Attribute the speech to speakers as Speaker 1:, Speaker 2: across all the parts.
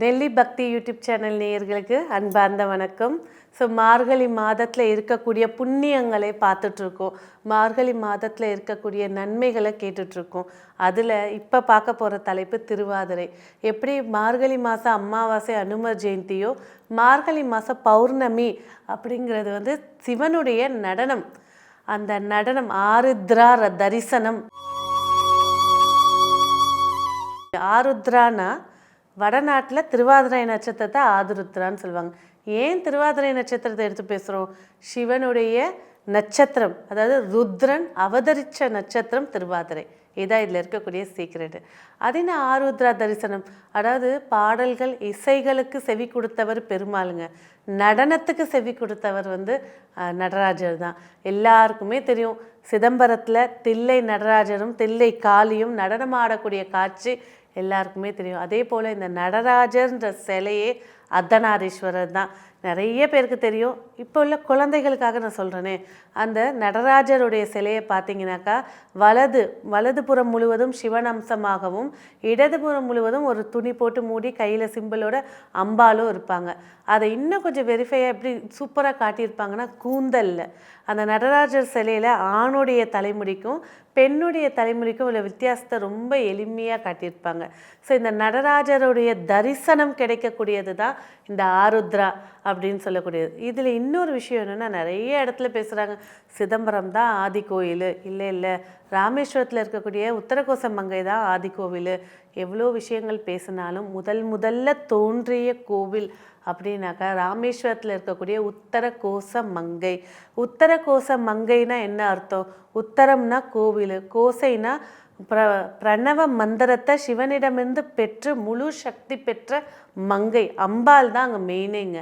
Speaker 1: டெல்லி பக்தி YouTube channel நேயர்களுக்கு அன்பார்ந்த வணக்கம். மார்கழி மாதத்தில் இருக்கக்கூடிய புண்ணியங்களை பார்த்துட்ருக்கோம். மார்கழி மாதத்தில் இருக்கக்கூடிய நன்மைகளை கேட்டுட்ருக்கோம். அதில் இப்போ பார்க்க போகிற தலைப்பு திருவாதிரை. எப்படி மார்கழி மாதம் அமாவாசை அனுமர் ஜெயந்தியோ, மார்கழி மாதம் பௌர்ணமி அப்படிங்கிறது சிவனுடைய நடனம். அந்த நடனம் ஆருத்ரா தரிசனம். ஆருத்ரானா வடநாட்டில் திருவாதிரை நட்சத்திரத்தை ஆதிருத்ரான்னு சொல்லுவாங்க. ஏன் திருவாதிரை நட்சத்திரத்தை எடுத்து பேசுகிறோம்? சிவனுடைய நட்சத்திரம், அதாவது ருத்ரன் அவதரித்த நட்சத்திரம் திருவாதிரை. இதான் இதில் இருக்கக்கூடிய சீக்ரெட்டு. அதின ஆருத்ரா தரிசனம், அதாவது பாடல்கள் இசைகளுக்கு செவி கொடுத்தவர் பெருமாளுங்க. நடனத்துக்கு செவி கொடுத்தவர் நடராஜர் தான். எல்லாருக்குமே தெரியும், சிதம்பரத்தில் தில்லை நடராஜரும் தில்லை காளியும் நடனம் ஆடக்கூடிய காட்சி எல்லாருக்குமே தெரியும். அதே போல் இந்த நடராஜர்ன்ற சிலையே அர்த்தநாரீஸ்வரர் தான். நிறைய பேருக்கு தெரியும். இப்போ உள்ள குழந்தைகளுக்காக நான் சொல்கிறேனே, அந்த நடராஜருடைய சிலையை பார்த்தீங்கன்னாக்கா வலதுபுறம் முழுவதும் சிவன் அம்சமாகவும், இடதுபுறம் முழுவதும் ஒரு துணி போட்டு மூடி கையில் சிம்பிளோட அம்பாலும் இருப்பாங்க. அதை இன்னும் கொஞ்சம் வெரிஃபையாக எப்படி சூப்பராக காட்டியிருப்பாங்கன்னா, கூந்தலில் அந்த நடராஜர் சிலையில் ஆணுடைய தலைமுடிக்கும் பெண்ணுடைய தலைமுடிக்கும் உள்ள வித்தியாசத்தை ரொம்ப எளிமையாக காட்டியிருப்பாங்க. இந்த நடராஜருடைய தரிசனம் கிடைக்கக்கூடியது தான் இந்த ஆருத்ரா அப்படின்னு சொல்லக்கூடியது. இதில் இன்னொரு விஷயம் என்னென்னா, நிறைய இடத்துல பேசுகிறாங்க சிதம்பரம் தான் ஆதி கோயில். இல்லை, ராமேஸ்வரத்தில் இருக்கக்கூடிய உத்தரகோச மங்கை தான் ஆதி கோவில். எவ்வளோ விஷயங்கள் பேசினாலும் முதல்ல தோன்றிய கோவில் அப்படின்னாக்கா ராமேஸ்வரத்தில் இருக்கக்கூடிய உத்தரகோச மங்கை. உத்தரகோச மங்கைனா என்ன அர்த்தம்? உத்தரம்னா கோவில், கோசைனா பிரணவ மந்திரத்தை சிவனிடமிருந்து பெற்று முழு சக்தி பெற்ற மங்கை அம்பாள் தான் அங்கே மெயினேங்க.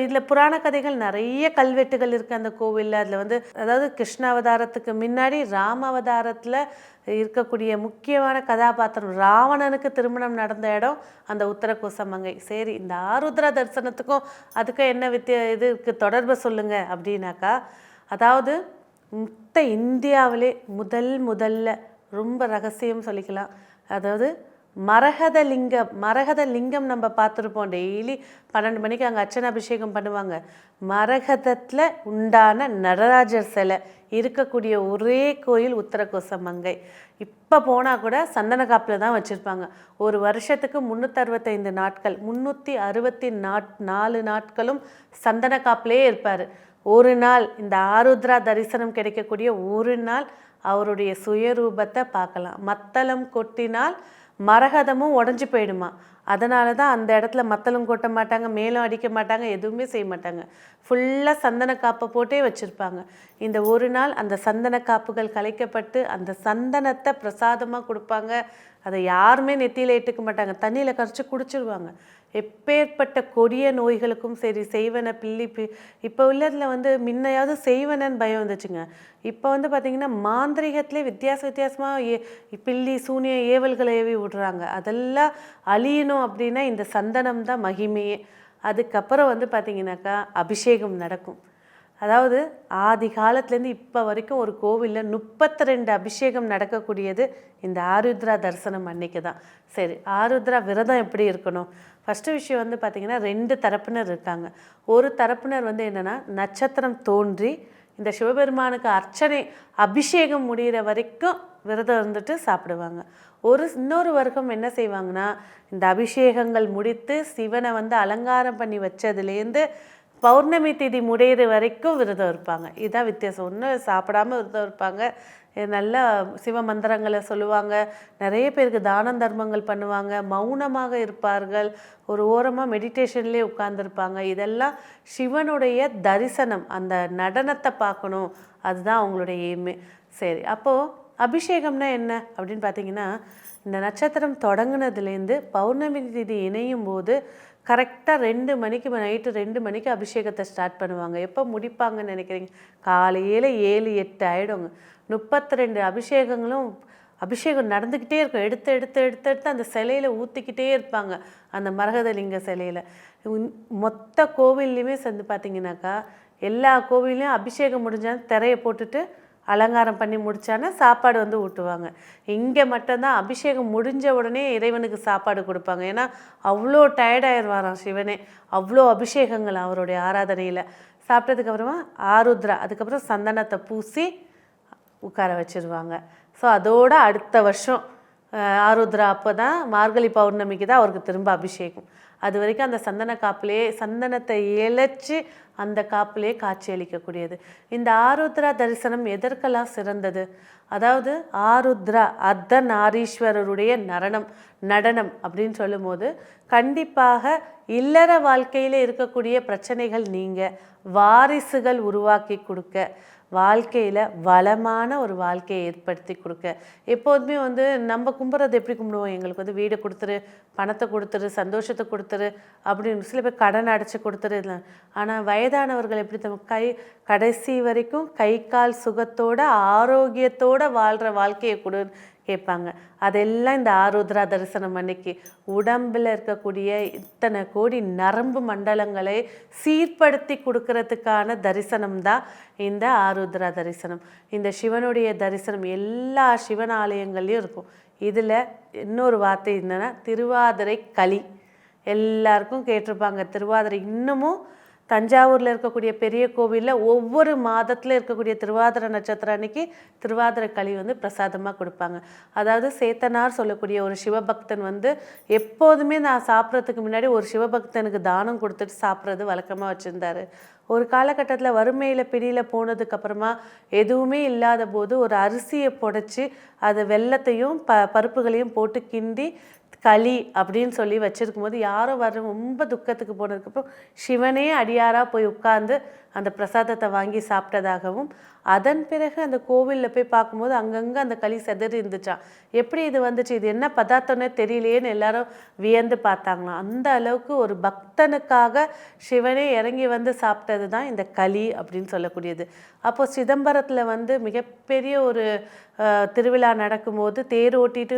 Speaker 1: இதில் புராண கதைகள் நிறைய கல்வெட்டுகள் இருக்குது அந்த கோவிலில். அதில் அதாவது கிருஷ்ண அவதாரத்துக்கு முன்னாடி ராம அவதாரத்தில் இருக்கக்கூடிய முக்கியமான கதாபாத்திரம் ராவணனுக்கு திருமணம் நடந்த இடம் அந்த உத்தரகோச மங்கை. சரி, இந்த ஆருத்ரா தரிசனத்துக்கும் அதுக்கும் என்ன இதுக்கு தொடர்பு சொல்லுங்க அப்படின்னாக்கா, அதாவது மொத்த இந்தியாவிலே முதல்ல ரொம்ப ரகசியம் சொல்லிக்கலாம். அதாவது மரகத லிங்கம் நம்ம பார்த்துருப்போம். டெய்லி 12 மணிக்கு அங்கே அர்ச்சனை அபிஷேகம் பண்ணுவாங்க. மரகதத்தில் உண்டான நடராஜர் சிலை இருக்கக்கூடிய ஒரே கோயில் உத்தரகோச மங்கை. இப்போ போனால் கூட சந்தன காப்பில் தான் வச்சுருப்பாங்க. ஒரு வருஷத்துக்கு 365 நாட்கள் 364 நாட்களும் சந்தன காப்பிலே இருப்பார். ஒரு நாள் இந்த ஆருத்ரா தரிசனம் கிடைக்கக்கூடிய ஒரு நாள் அவருடைய சுயரூபத்தை பார்க்கலாம். மத்தளம் கொட்டினால் மரகதமும் உடஞ்சி போயிடுமா. அதனால தான் அந்த இடத்துல மத்தளம் கொட்ட மாட்டாங்க, மேலும் அடிக்க மாட்டாங்க, எதுவுமே செய்ய மாட்டாங்க. ஃபுல்லாக சந்தன காப்பை போட்டே வச்சுருப்பாங்க. இந்த ஒரு நாள் அந்த சந்தன காப்புகள் கலைக்கப்பட்டு அந்த சந்தனத்தை பிரசாதமாக கொடுப்பாங்க. அதை யாருமே நெத்தியில் இட்டுக்க மாட்டாங்க, தண்ணியில் கரைச்சி குடிச்சிடுவாங்க. எப்பேற்பட்ட கொடிய நோய்களுக்கும் சரி, செய்வன பில்லி இப்போ உள்ளதில் முன்னையாவது செய்வனன்னு பயம் வந்துச்சுங்க. இப்போ பார்த்திங்கன்னா மாந்திரிகத்திலே வித்தியாசமாக பில்லி சூனிய ஏவல்களை ஏவி விடுறாங்க. அதெல்லாம் அழியணும் அப்படின்னா இந்த சந்தனம் தான் மகிமையே. அதுக்கப்புறம் பார்த்திங்கனாக்கா அபிஷேகம் நடக்கும். அதாவது ஆதி காலத்துலேருந்து இப்போ வரைக்கும் ஒரு கோவிலில் 32 அபிஷேகம் நடக்கக்கூடியது இந்த ஆருத்ரா தரிசனம் அன்னைக்கு தான். சரி, ஆருத்ரா விரதம் எப்படி இருக்கணும்? ஃபஸ்ட்டு விஷயம் பார்த்திங்கன்னா 2 தரப்பினர் இருக்காங்க. ஒரு தரப்பினர் என்னென்னா, நட்சத்திரம் தோன்றி இந்த சிவபெருமானுக்கு அர்ச்சனை அபிஷேகம் முடிகிற வரைக்கும் விரதம் இருந்துட்டு சாப்பிடுவாங்க. இன்னொரு வர்க்கம் என்ன செய்வாங்கன்னா, இந்த அபிஷேகங்கள் முடித்து சிவனை அலங்காரம் பண்ணி வச்சதுலேருந்து பௌர்ணமி திதி முடிகிற வரைக்கும் விரதம் இருப்பாங்க. இதுதான் வித்தியாசம். ஒன்றும் சாப்பிடாமல் விரதம் இருப்பாங்க, நல்லா சிவ மந்திரங்களை சொல்லுவாங்க, நிறைய பேருக்கு தான தர்மங்கள் பண்ணுவாங்க, மௌனமாக இருப்பார்கள், ஒரு ஓரமாக மெடிடேஷன்லேயே உட்கார்ந்துருப்பாங்க. இதெல்லாம் சிவனுடைய தரிசனம், அந்த நடனத்தை பார்க்கணும், அதுதான் அவங்களுடைய எய்மே. சரி, அப்போது அபிஷேகம்னா என்ன அப்படின்னு பார்த்தீங்கன்னா, இந்த நட்சத்திரம் தொடங்கினதுலேருந்து பௌர்ணமி திதி இணையும் போது கரெக்டாக 2 மணிக்கு நைட்டு 2 மணிக்கு அபிஷேகத்தை ஸ்டார்ட் பண்ணுவாங்க. எப்போ முடிப்பாங்கன்னு நினைக்கிறீங்க? காலையில் 7-8 ஆகிடுங்க. 32 அபிஷேகம் நடந்துக்கிட்டே இருக்கும். எடுத்து அந்த சிலையில் ஊற்றிக்கிட்டே இருப்பாங்க, அந்த மரகதலிங்க சிலையில். மொத்த கோவில்லையுமே பார்த்திங்கனாக்கா எல்லா கோவில்லையும் அபிஷேகம் முடிஞ்சாலும் திரையை போட்டுட்டு அலங்காரம் பண்ணி முடித்தானா சாப்பாடு வந்து ஊட்டுவாங்க. இங்கே மட்டும்தான் அபிஷேகம் முடிஞ்ச உடனே இறைவனுக்கு சாப்பாடு கொடுப்பாங்க. ஏன்னா அவ்வளோ டயர்டாயிருவாராம் சிவனே. அவ்வளோ அபிஷேகங்கள் அவருடைய ஆராதனையில். சாப்பிட்டதுக்கப்புறமா ஆருத்ரா, அதுக்கப்புறம் சந்தனத்தை பூசி உட்கார வச்சுருவாங்க. ஸோ அதோட அடுத்த வருஷம் ஆருத்ரா அப்போ தான் மார்கழி பௌர்ணமிக்கு தான் அவருக்கு திரும்ப அபிஷேகம். அது வரைக்கும் அந்த சந்தன காப்பிலே சந்தனத்தை இழைச்சி அந்த காப்பிலே காட்சி அளிக்கக்கூடியது. இந்த ஆருத்ரா தரிசனம் எதற்கெல்லாம் சிறந்தது? அதாவது ஆருத்ரா அர்த்தநாரீஸ்வரருடைய நடனம் அப்படின்னு சொல்லும்போது கண்டிப்பாக இல்லற வாழ்க்கையில் இருக்கக்கூடிய பிரச்சனைகள் நீங்கள் வாரிசுகள் உருவாக்கி கொடுக்க, வாழ்க்கையில் வளமான ஒரு வாழ்க்கையை ஏற்படுத்தி கொடுக்க. எப்போதுமே வந்து நம்ம கும்பிட்றது எப்படி கும்பிடுவோம்? எங்களுக்கு வந்து வீடு கொடுத்துரு, பணத்தை கொடுத்துரு, சந்தோஷத்தை கொடுத்துரு அப்படின்னு. சில பேர் கடன் அடைச்சி கொடுத்துரு. ஆனால் வயதானவர்கள் எப்படி கடைசி வரைக்கும் கை கால் சுகத்தோட ஆரோக்கியத்தோடு வாழ்கிற வாழ்க்கையை கொடு கேட்பாங்க. அதெல்லாம் இந்த ஆருத்ரா தரிசனம் அன்னைக்கு உடம்பில் இருக்கக்கூடிய இத்தனை கோடி நரம்பு மண்டலங்களை சீர்படுத்தி கொடுக்கறதுக்கான தரிசனம் தான் இந்த ஆருத்ரா தரிசனம். இந்த சிவனுடைய தரிசனம் எல்லா சிவன் ஆலயங்கள்லையும் இருக்கும். இதில் இன்னொரு வார்த்தை என்னென்னா திருவாதிரை களி. எல்லாருக்கும் கேட்டிருப்பாங்க. திருவாதிரை இன்னமும் தஞ்சாவூரில் இருக்கக்கூடிய பெரிய கோவிலில் ஒவ்வொரு மாதத்தில் இருக்கக்கூடிய திருவாதிரை நட்சத்திரம் அன்னைக்கு திருவாதிரை களி வந்து பிரசாதமாக கொடுப்பாங்க. அதாவது சேத்தனார் சொல்லக்கூடிய ஒரு சிவபக்தன் வந்து எப்போதுமே நான் சாப்பிட்றதுக்கு முன்னாடி ஒரு சிவபக்தனுக்கு தானம் கொடுத்துட்டு சாப்பிட்றது வழக்கமாக வச்சுருந்தாரு. ஒரு காலகட்டத்தில் வறுமையில் பிடியில் போனதுக்கப்புறமா எதுவுமே இல்லாத போது ஒரு அரிசியை புடைச்சி அது வெல்லத்தையும் பருப்புகளையும் போட்டு கிண்டி களி அப்படின்னு சொல்லி வச்சுருக்கும் போது யாரோ ரொம்ப துக்கத்துக்கு போனதுக்கப்புறம் சிவனே அடியாராக போய் உட்கார்ந்து அந்த பிரசாதத்தை வாங்கி சாப்பிட்டதாகவும், அதன் பிறகு அந்த கோவிலில் போய் பார்க்கும்போது அங்கங்கே அந்த களி செதறி இருந்துச்சான். எப்படி இது வந்துச்சு, இது என்ன பதார்த்தம்னே தெரியலையேன்னு எல்லாரும் வியந்து பார்த்தாங்களாம். அந்த அளவுக்கு ஒரு பக்தனுக்காக சிவனே இறங்கி வந்து சாப்பிட்டது தான் இந்த களி அப்படின்னு சொல்லக்கூடியது. அப்போது சிதம்பரத்தில் வந்து மிகப்பெரிய ஒரு திருவிழா நடக்கும்போது தேர் ஓட்டிட்டு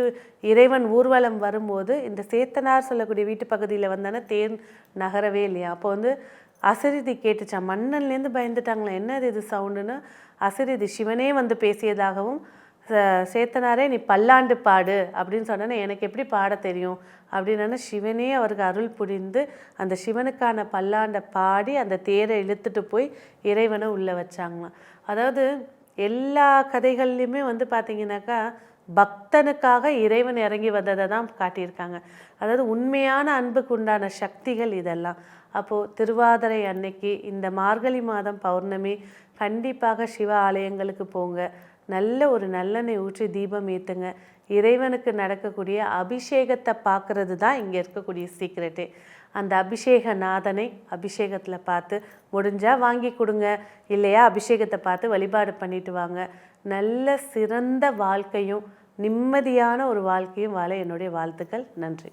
Speaker 1: இறைவன் ஊர்வலம் வரும்போது இந்த சேத்தனார் சொல்லக்கூடிய வீட்டு பகுதியில் வந்தானே தேர் நகரவே இல்லையா. அப்போ வந்து அசரீதி கேட்டுச்சான். மன்னன்லேருந்து பயந்துட்டாங்களாம். என்னது இது சவுண்டுன்னு. அசரீதி சிவனே வந்து பேசியதாகவும், சேத்தனாரே நீ பல்லாண்டு பாடு அப்படின்னு சொன்னேன்னா எனக்கு எப்படி பாட தெரியும் அப்படின்னா சிவனே அவருக்கு அருள் புரிந்து அந்த சிவனுக்கான பல்லாண்டை பாடி அந்த தேரை இழுத்துட்டு போய் இறைவனை உள்ளே வச்சாங்களாம். அதாவது எல்லா கதைகள்லையுமே வந்து பார்த்திங்கனாக்கா பக்தனுக்காக இறைவன் இறங்கி வந்ததை தான் காட்டியிருக்காங்க. அதாவது உண்மையான அன்புக்கு உண்டான சக்திகள் இதெல்லாம். அப்போது திருவாதிரை அன்னைக்கு இந்த மார்கழி மாதம் பௌர்ணமி கண்டிப்பாக சிவ ஆலயங்களுக்கு போங்க. நல்ல ஒரு நல்லெண்ணெய் ஊற்றி தீபம் ஏற்றுங்க. இறைவனுக்கு நடக்கக்கூடிய அபிஷேகத்தை பார்க்குறது தான் இங்கே இருக்கக்கூடிய சீக்ரெட்டே. அந்த அபிஷேக நாதனை அபிஷேகத்தில் பார்த்து முடிஞ்சால் வாங்கி கொடுங்க, இல்லையா அபிஷேகத்தை பார்த்து வழிபாடு பண்ணிட்டு வாங்க. நல்ல சிறந்த வாழ்க்கையும் நிம்மதியான ஒரு வாழ்க்கையும் வாழ என்னுடைய வாழ்த்துக்கள். நன்றி.